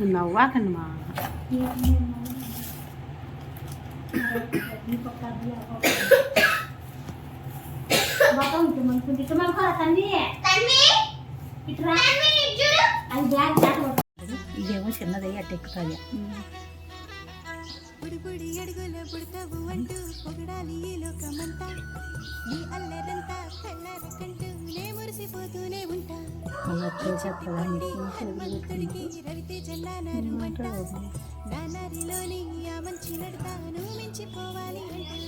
నవ్వాకండి మా ఇదేమో చిన్నది అట్ట ఎక్కుతుంది బుడిబుడి అడుగుల బుడతావు అంటూ పొగడాలి ఈ లోకమంతా నీ అల్లరంతా కళ్ళారకంటూ నే మురిసిపోతూనే ఉంటా హనుమంతుడికి రవితేజ నానరుమంట నా నరిలోని ఆ మంచి నడతా నువ్వు మించిపోవాలి అంటే